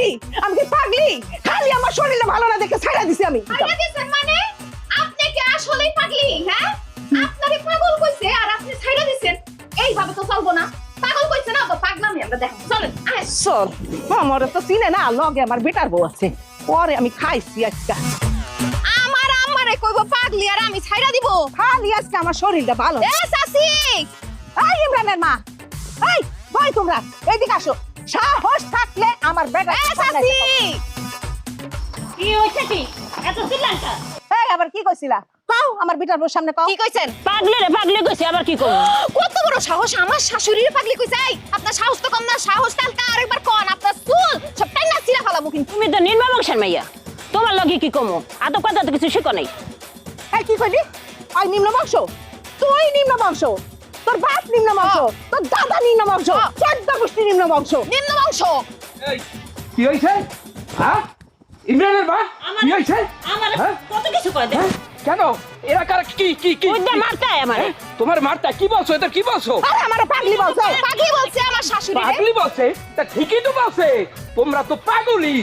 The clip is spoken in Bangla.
পাগলি? আমি কি পাগলি? খালি আমার শরীরে ভালো না দেখে ছাইড়া দিছি আমি। ছাইড়া দিছেন মানে? আপনি কি আসলেই পাগলি? হ্যাঁ, আপনারে পাগল কইছে আর আপনি ছাইড়া দিছেন। এইভাবে তো চলবো না। পাগল কইছে না তো পাগলামি আমরা দেখো। চলেন আয়। চল, আমার তো চিনে না, লগে আমার বেটার বউ আছে। পরে আমি খাইছি আজকে। আমার আমারে কইবো পাগলি আর আমি ছাইড়া দিব। খালি আজকে আমার শরীরটা ভালো। এ চাচি, এই ইমরানের মা, এই ভাই তোমরা এদিকে আসো। সাহস থাকলে আমার বেটা। এ চাচি, কি হইছে কি এত চিল্লানটা? এই আবার কি কইছিলা? কও আমার বেটার বউর সামনে কও। কি কইছেন? পাগলি রে পাগলি কইছে আবার কি করব? কত বড় সাহস আমার শাশুড়ির পাগলি কইছে। এই আপনার সাহস তো কম না, সাহস কালকা আরেকবার কোন আপনার চুল সব টাইনা ছিঁড়া ফেলাবো কিন্তু। তুমি তো নির্মা বংশের মাইয়া, তোমার লগে কি কমো? আদব কথা তো কিছু শিখো নাই। এই কি কইলি? ওই নিম্ন বংশ? তুই নিম্ন বংশ? তোর বাপ নিম্ন বংশ? তোর দাদা নিম্ন বংশ? 14 গোষ্ঠী নিম্ন বংশ। নিম্ন বংশ। এই কি হইছে? হ্যাঁ ইমরানের মা কি হইছে? আমার হ্যাঁ? কত কিছু কয় দে। হ্যাঁ? কেন এরা কার কি কি কি ওই দে মারতায় আমারে। তোমার মারটা কি বলছো? এটা কি বলছো? আরে আমার পাগলি বলছে। পাগলি বলছে আমার শাশুড়ি। পাগলি বলছে? তা ঠিকই তো বলছে, তোমরা তো পাগলি।